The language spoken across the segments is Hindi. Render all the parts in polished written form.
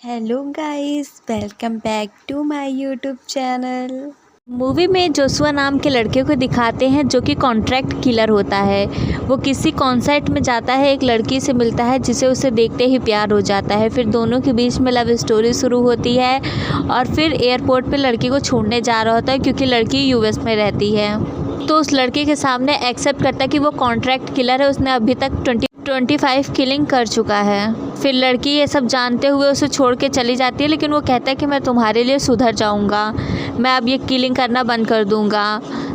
Hello guys, welcome back to my YouTube channel. Movie में जोशुआ नाम के लड़के को दिखाते हैं जो कि कॉन्ट्रैक्ट किलर होता है। वो किसी कॉन्सर्ट में जाता है, एक लड़की से मिलता है जिसे उसे देखते ही प्यार हो जाता है। फिर दोनों के बीच में लव स्टोरी शुरू होती है और फिर एयरपोर्ट पे लड़की को छोड़ने जा रहा होता है क्योंकि लड़की यूएस में रहती है। तो उस लड़के के सामने एक्सेप्ट करता है कि वो कॉन्ट्रैक्ट किलर है, उसने अभी तक 25 किलिंग कर चुका है। फिर लड़की ये सब जानते हुए उसे छोड़ के चली जाती है, लेकिन वो कहता है कि मैं तुम्हारे लिए सुधर जाऊंगा, मैं अब ये किलिंग करना बंद कर दूंगा।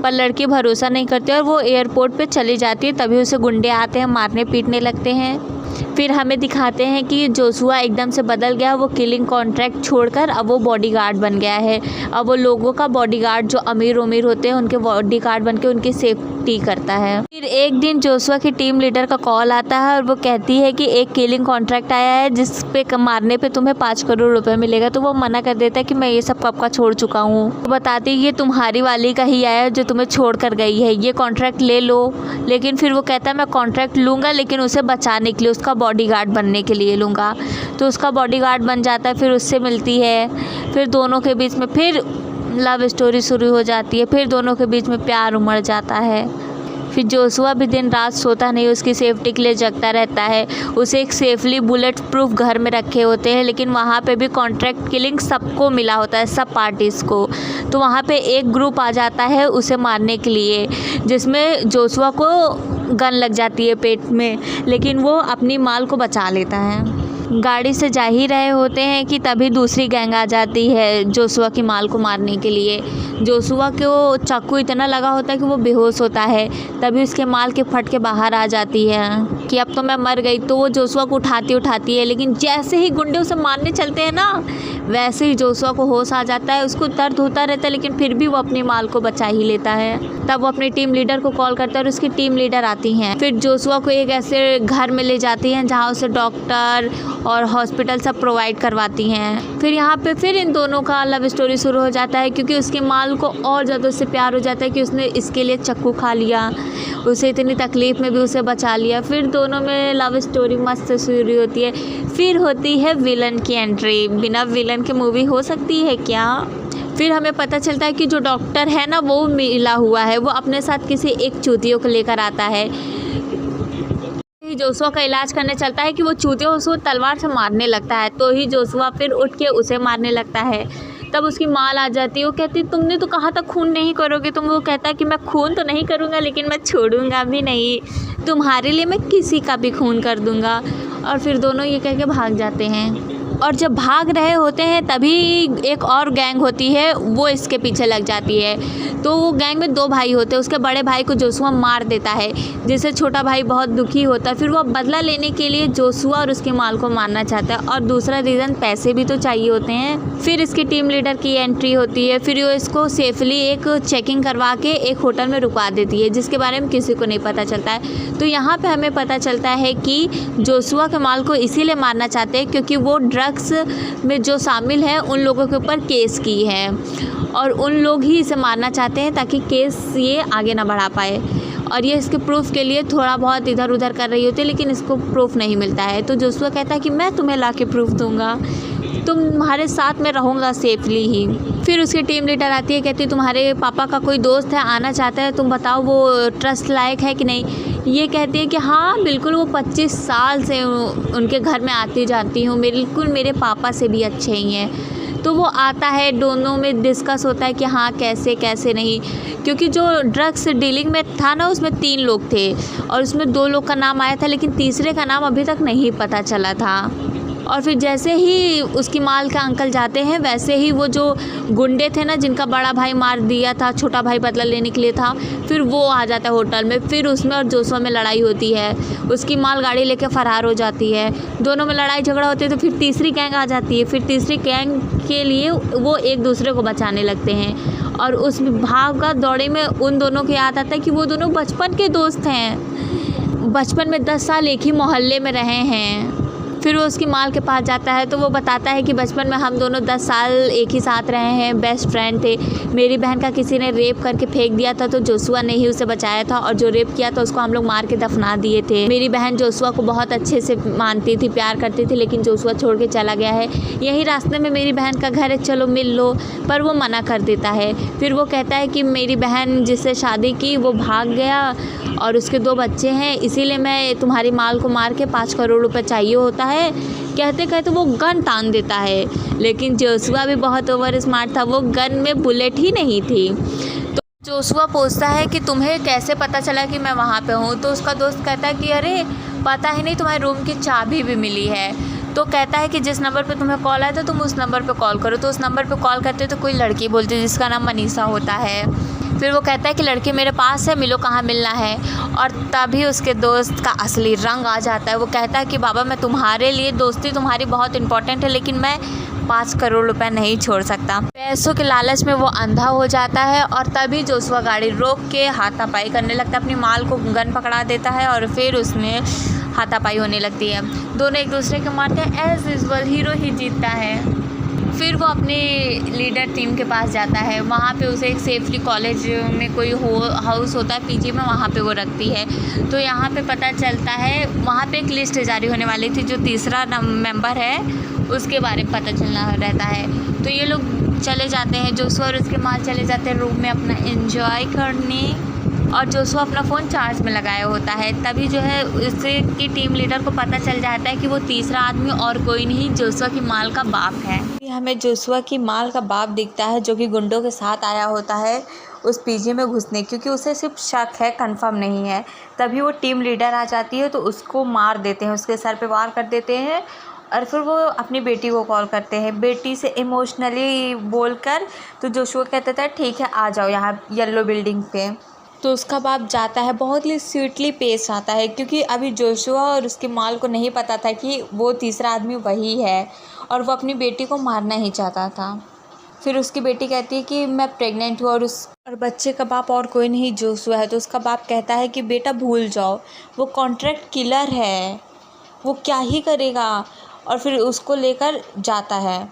पर लड़की भरोसा नहीं करती और वो एयरपोर्ट पे चली जाती है। तभी उसे गुंडे आते हैं, मारने पीटने लगते हैं। फिर हमें दिखाते हैं कि जोशुआ एकदम से बदल गया। वो किलिंग कॉन्ट्रैक्ट छोड़कर अब वो बॉडीगार्ड बन गया है। अब वो लोगों का बॉडीगार्ड, जो अमीर होते हैं उनके बॉडीगार्ड बन के उनकी सेफ्टी करता है। फिर एक दिन जोशुआ की टीम लीडर का कॉल आता है और वो कहती है कि एक किलिंग कॉन्ट्रैक्ट आया है जिस पे मारने पे तुम्हें 5 करोड़ रुपए मिलेगा। तो वो मना कर देता है कि मैं ये सब कब का छोड़ चुका हूँ। वो बताती है ये तुम्हारी वाली का ही आया है जो तुम्हें छोड़ कर गई है, ये कॉन्ट्रैक्ट ले लो। लेकिन फिर वो कहता है मैं कॉन्ट्रैक्ट लूँगा लेकिन उसे बचाने के लिए, उसका बॉडीगार्ड बनने के लिए लूँगा। तो उसका बॉडीगार्ड बन जाता है, फिर उससे मिलती है। फिर दोनों के बीच में फिर लव स्टोरी शुरू हो जाती है। फिर दोनों के बीच में प्यार उमड़ जाता है। फिर जोशुआ भी दिन रात सोता नहीं, उसकी सेफ्टी के लिए जगता रहता है। उसे एक सेफली बुलेट प्रूफ घर में रखे होते हैं, लेकिन वहाँ पे भी कॉन्ट्रैक्ट किलिंग सबको मिला होता है, सब पार्टीज़ को। तो वहाँ पे एक ग्रुप आ जाता है उसे मारने के लिए, जिसमें जोशुआ को गन लग जाती है पेट में, लेकिन वो अपनी माल को बचा लेता है। गाड़ी से जा ही रहे होते हैं कि तभी दूसरी गैंग आ जाती है जोशुआ की माल को मारने के लिए। जोशुआ को चाकू इतना लगा होता है कि वो बेहोश होता है। तभी उसके माल के फट के बाहर आ जाती है कि अब तो मैं मर गई। तो वो जोशुआ को उठाती है, लेकिन जैसे ही गुंडे उसे मारने चलते हैं ना, वैसे ही जोशुआ को होश आ जाता है। उसको दर्द होता रहता है लेकिन फिर भी वो अपनी माल को बचा ही लेता है। तब वो अपनी टीम लीडर को कॉल करता है और उसकी टीम लीडर आती हैं। फिर जोशुआ को एक ऐसे घर में ले जाती हैं जहाँ उसे डॉक्टर और हॉस्पिटल सब प्रोवाइड करवाती हैं। फिर यहाँ पे फिर इन दोनों का लव स्टोरी शुरू हो जाता है क्योंकि उसकी माल को और ज़्यादा उससे प्यार हो जाता है कि उसने इसके लिए चाकू खा लिया, उसे इतनी तकलीफ़ में भी उसे बचा लिया। फिर दोनों में लव स्टोरी मस्त शुरू होती है। फिर होती है विलन की एंट्री। बिना विलन के मूवी हो सकती है क्या? फिर हमें पता चलता है कि जो डॉक्टर है ना, वो मिला हुआ है। वो अपने साथ किसी एक चूतियों को लेकर आता है। जोशुआ का इलाज करने चलता है कि वो चूतियों उसको तलवार से मारने लगता है। तो ही जोशुआ फिर उठ के उसे मारने लगता है। तब उसकी माल आ जाती है। वो कहती तुमने तो कहा था खून नहीं करोगे तुम। वो कहता है कि मैं खून तो नहीं करूँगा लेकिन मैं छोड़ूंगा भी नहीं, तुम्हारे लिए मैं किसी का भी खून कर दूंगा। और फिर दोनों ये कह के भाग जाते हैं। और जब भाग रहे होते हैं तभी एक और गैंग होती है, वो इसके पीछे लग जाती है। तो वो गैंग में 2 भाई होते हैं। उसके बड़े भाई को जोशुआ मार देता है, जिससे छोटा भाई बहुत दुखी होता है। फिर वो बदला लेने के लिए जोशुआ और उसकी माल को मारना चाहता है। और दूसरा रीज़न, पैसे भी तो चाहिए होते हैं। फिर इसकी टीम लीडर की एंट्री होती है। फिर वो इसको सेफली एक चेकिंग करवा के एक होटल में रुकवा देती है, जिसके बारे में किसी को नहीं पता चलता है। तो यहाँ पर हमें पता चलता है कि जोशुआ के माल को इसीलिए मारना चाहते हैं क्योंकि वो ड्रग्स में जो शामिल है उन लोगों के ऊपर केस की है और उन लोग ही इसे मारना चाहते हैं ताकि केस ये आगे ना बढ़ा पाए। और ये इसके प्रूफ के लिए थोड़ा बहुत इधर उधर कर रही होती है, लेकिन इसको प्रूफ नहीं मिलता है। तो जोशुआ कहता है कि मैं तुम्हें ला के प्रूफ दूंगा, तुम्हारे साथ में रहूँगा सेफली ही। फिर उसकी टीम लीडर आती है, कहती है तुम्हारे पापा का कोई दोस्त है, आना चाहता है, तुम बताओ वो ट्रस्ट लायक है कि नहीं। ये कहती है कि हाँ बिल्कुल, वो 25 साल से उनके घर में आती जाती हूँ, बिल्कुल मेरे पापा से भी अच्छे ही हैं। तो वो आता है, दोनों में डिस्कस होता है कि हाँ कैसे कैसे नहीं, क्योंकि जो ड्रग्स डीलिंग में था ना उसमें 3 लोग थे और उसमें 2 लोग का नाम आया था, लेकिन तीसरे का नाम अभी तक नहीं पता चला था। और फिर जैसे ही उसकी माल का अंकल जाते हैं, वैसे ही वो जो गुंडे थे ना जिनका बड़ा भाई मार दिया था, छोटा भाई बदला लेने के लिए था, फिर वो आ जाता है होटल में। फिर उसमें और जोशुआ में लड़ाई होती है। उसकी माल गाड़ी लेके फरार हो जाती है। दोनों में लड़ाई झगड़ा होती है। तो फिर तीसरी गैंग आ जाती है। फिर तीसरी गैंग के लिए वो एक दूसरे को बचाने लगते हैं। और उस भागा दौड़े में उन दोनों को याद आता है कि वो दोनों बचपन के दोस्त हैं, बचपन में 10 साल एक ही मोहल्ले में रहे हैं। फिर वो उसकी माँ के पास जाता है तो वो बताता है कि बचपन में हम दोनों 10 साल एक ही साथ रहे हैं, बेस्ट फ्रेंड थे। मेरी बहन का किसी ने रेप करके फेंक दिया था तो जोशुआ ने ही उसे बचाया था, और जो रेप किया था उसको हम लोग मार के दफना दिए थे। मेरी बहन जोशुआ को बहुत अच्छे से मानती थी, प्यार करती थी, लेकिन जोशुआ छोड़ के चला गया है। यही रास्ते में मेरी बहन का घर है, चलो मिल लो, पर वो मना कर देता है। फिर वो कहता है कि मेरी बहन जिससे शादी की वो भाग गया और उसके 2 बच्चे हैं, इसीलिए मैं तुम्हारी माल को मार के 5 करोड़ रुपए चाहिए होता है। कहते कहते वो गन तान देता है, लेकिन जोशुआ भी बहुत ओवर स्मार्ट था, वो गन में बुलेट ही नहीं थी। तो जोशुआ पूछता है कि तुम्हें कैसे पता चला कि मैं वहाँ पे हूँ। तो उसका दोस्त कहता है कि अरे पता ही नहीं, तुम्हारे रूम की चाबी भी मिली है। तो कहता है कि जिस नंबर पे तुम्हें कॉल आया था तुम उस नंबर पे कॉल करो। तो उस नंबर पे कॉल करते तो कोई लड़की बोलती जिसका नाम मनीषा होता है। फिर वो कहता है कि लड़की मेरे पास है, मिलो, कहाँ मिलना है। और तभी उसके दोस्त का असली रंग आ जाता है। वो कहता है कि बाबा मैं तुम्हारे लिए, दोस्ती तुम्हारी बहुत इंपॉर्टेंट है, लेकिन मैं 5 करोड़ रुपए नहीं छोड़ सकता। पैसों के लालच में वो अंधा हो जाता है और तभी जोशुआ गाड़ी रोक के हाथापाई करने लगता है, अपनी माल को गन पकड़ा देता है और फिर उसमें हाथापाई होने लगती है। दोनों एक दूसरे को मारते हैं, एज यूजुअल हीरो ही जीतता है। फिर वो अपने लीडर टीम के पास जाता है, वहाँ पे उसे एक सेफ्टी कॉलेज में कोई हाउस होता है पीजी में, वहाँ पे वो रखती है। तो यहाँ पे पता चलता है, वहाँ पे एक लिस्ट जारी होने वाली थी, जो तीसरा मेंबर है उसके बारे में पता चलना रहता है। तो ये लोग चले जाते हैं, जोशुआ और उसके माँ चले जाते हैं रूम में अपना एंजॉय करने, और जोशुआ अपना फ़ोन चार्ज में लगाया होता है। तभी जो है उससे की टीम लीडर को पता चल जाता है कि वो तीसरा आदमी और कोई नहीं, जोशुआ की माल का बाप है। हमें जोशुआ की माल का बाप दिखता है, जो कि गुंडों के साथ आया होता है उस पीजी में घुसने, क्योंकि उसे सिर्फ शक है, कंफर्म नहीं है। तभी वो टीम लीडर आ जाती है तो उसको मार देते हैं, उसके सर पे वार कर देते हैं। और फिर वो अपनी बेटी को कॉल करते हैं, बेटी से इमोशनली बोलकर। तो जोशुआ कहता था ठीक है आ जाओ यहाँ येलो बिल्डिंग पे। तो उसका बाप जाता है, बहुत ही स्वीटली पेश आता है, क्योंकि अभी जोशुआ और उसकी माल को नहीं पता था कि वो तीसरा आदमी वही है, और वो अपनी बेटी को मारना ही चाहता था। फिर उसकी बेटी कहती है कि मैं प्रेग्नेंट हूँ, और बच्चे का बाप और कोई नहीं जोशुआ है। तो उसका बाप कहता है कि बेटा भूल जाओ, वो कॉन्ट्रैक्ट किलर है, वो क्या ही करेगा। और फिर उसको लेकर जाता है,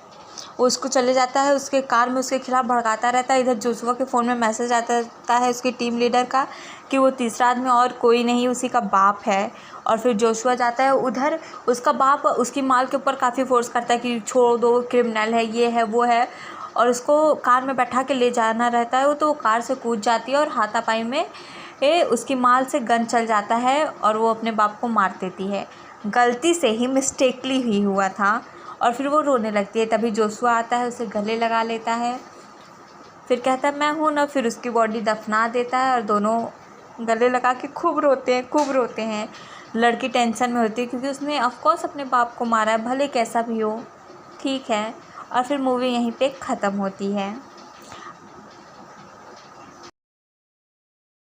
उसको चले जाता है, उसके कार में उसके खिलाफ़ भड़काता रहता है। इधर जोशुआ के फ़ोन में मैसेज आता है उसकी टीम लीडर का कि वो तीसरा आदमी और कोई नहीं उसी का बाप है। और फिर जोशुआ जाता है उधर, उसका बाप उसकी माल के ऊपर काफ़ी फोर्स करता है कि छोड़ दो, क्रिमिनल है, ये है वो है, और उसको कार में बैठा के ले जाना रहता है। तो वो कार से कूद जाती है और हाथापाई में उसकी माल से गन चल जाता है और वो अपने बाप को मार देती है। गलती से ही, मिस्टेकली ही हुआ था। और फिर वो रोने लगती है। तभी जोशुआ आता है, उसे गले लगा लेता है, फिर कहता है मैं हूँ ना, फिर उसकी बॉडी दफना देता है और दोनों गले लगा के खूब रोते हैं। लड़की टेंशन में होती है क्योंकि उसने ऑफकोर्स अपने बाप को मारा है, भले कैसा भी हो, ठीक है। और फिर मूवी यहीं पे ख़त्म होती है।